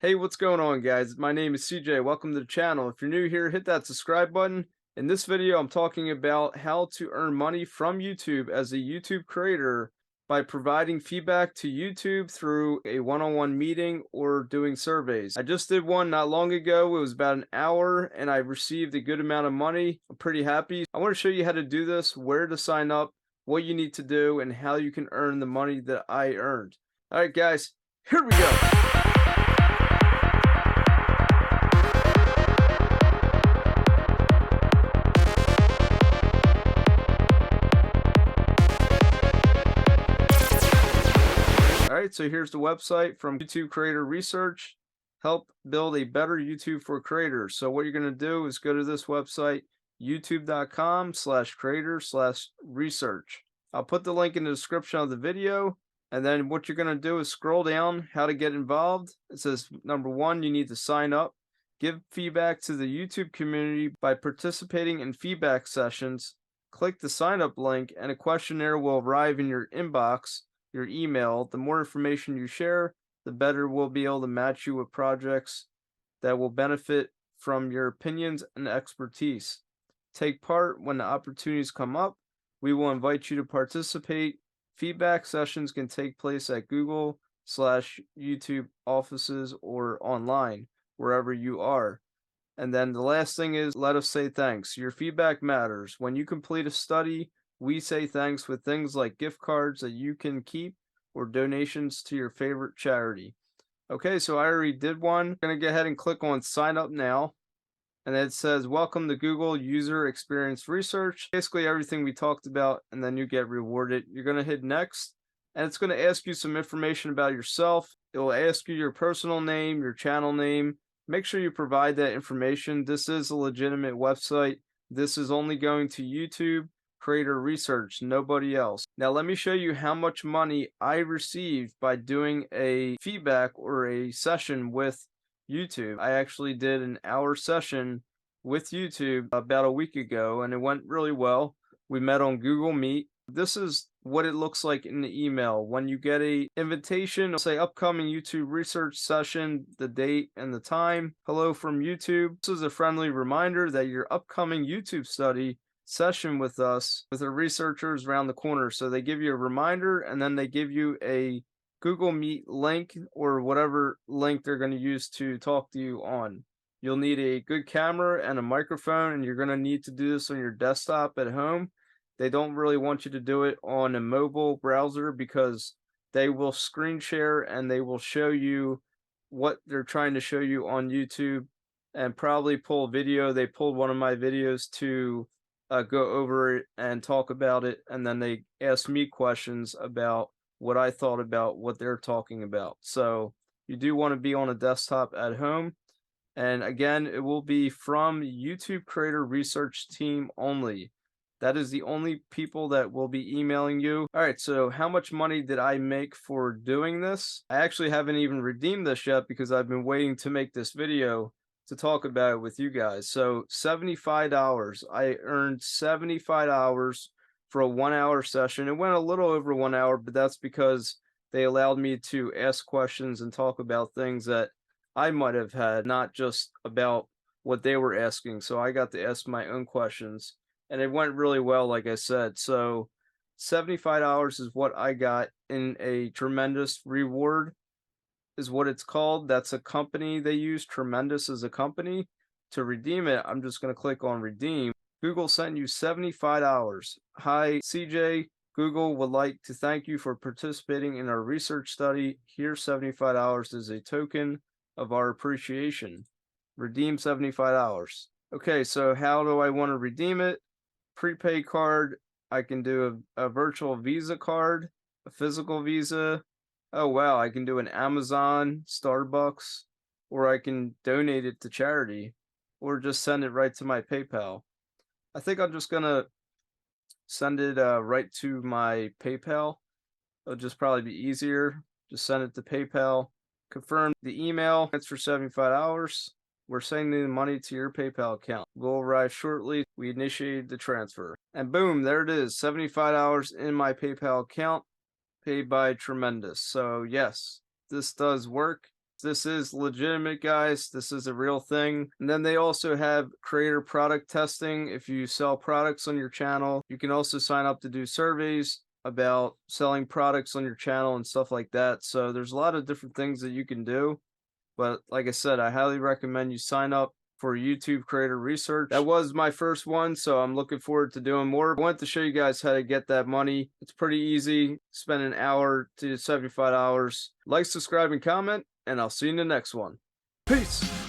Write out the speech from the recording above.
Hey, what's going on, guys? My name is CJ. Welcome to the channel. If you're new here, hit that subscribe button. In this video, I'm talking about how to earn money from YouTube as a YouTube creator by providing feedback to YouTube through a one-on-one meeting or doing surveys. I just did one not long ago. It was about an hour and I received a good amount of money. I'm pretty happy. I want to show you how to do this, where to sign up, what you need to do, and how you can earn the money that I earned. All right, guys, here we go. Alright, so here's the website from YouTube Creator Research. Help build a better YouTube for creators. So what you're going to do is go to this website, youtube.com/creator/research. I'll put the link in the description of the video. And then what you're going to do is scroll down, how to get involved. It says, number one, you need to sign up. Give feedback to the YouTube community by participating in feedback sessions. Click the sign up link and a questionnaire will arrive in your inbox. Your email. The more information you share, the better we'll be able to match you with projects that will benefit from your opinions and expertise. Take part when the opportunities come up. We will invite you to participate. Feedback sessions can take place at Google/YouTube offices or online, wherever you are. And then the last thing is, let us say thanks. Your feedback matters. When you complete a study, we say thanks with things like gift cards that you can keep or donations to your favorite charity. Okay, so I already did one. I'm going to go ahead and click on sign up now. And it says, welcome to Google User Experience Research. Basically everything we talked about, and then you get rewarded. You're going to hit next, and it's going to ask you some information about yourself. It will ask you your personal name, your channel name. Make sure you provide that information. This is a legitimate website. This is only going to YouTube Creator Research, nobody else. Now let me show you how much money I received by doing a feedback or a session with YouTube. I actually did an hour session with YouTube about a week ago and it went really well. We met on Google Meet. This is what it looks like in the email. When you get a invitation, say upcoming YouTube research session, the date and the time. Hello from YouTube. This is a friendly reminder that your upcoming YouTube study session with us, with our researchers around the corner. So they give you a reminder and then they give you a Google Meet link or whatever link they're going to use to talk to you on. You'll need a good camera and a microphone, and you're going to need to do this on your desktop at home. They don't really want you to do it on a mobile browser because they will screen share and they will show you what they're trying to show you on YouTube and probably pull video. They pulled one of my videos to go over it and talk about it, and then they asked me questions about what I thought about what they're talking about. So you do want to be on a desktop at home, and again, it will be from YouTube Creator Research team only. That is the only people that will be emailing you. All right, so how much money did I make for doing this? I actually haven't even redeemed this yet because I've been waiting to make this video to talk about it with you guys. So $75. I earned $75 for a 1 hour session. It went a little over 1 hour, but that's because they allowed me to ask questions and talk about things that I might have had, not just about what they were asking. So I got to ask my own questions and it went really well, like I said. So $75 is what I got in a tremendous reward, is what it's called. That's a company they use. Tremendous is a company. To redeem it, I'm just going to click on redeem. Google sent you $75. Hi, CJ. Google would like to thank you for participating in our research study. Here's $75 as a token of our appreciation. Redeem $75. Okay, so how do I want to redeem it? Prepaid card. I can do a virtual Visa card, a physical Visa. Oh wow, I can do an Amazon, Starbucks, or I can donate it to charity, or just send it right to my PayPal. I think I'm just gonna send it right to my PayPal. It'll just probably be easier. Just send it to PayPal. Confirm the email. It's for $75. We're sending the money to your PayPal account. Will arrive shortly. We initiated the transfer. And boom, there it is. $75 in my PayPal account, paid by Tremendous. So yes, this does work. This is legitimate, guys. This is a real thing. And then they also have creator product testing. If you sell products on your channel, you can also sign up to do surveys about selling products on your channel and stuff like that. So there's a lot of different things that you can do. But like I said, I highly recommend you sign up for YouTube creator research. That was my first one, so I'm looking forward to doing more. I wanted to show you guys how to get that money. It's pretty easy. Spend an hour to $75. Like, subscribe, and comment, and I'll see you in the next one. Peace.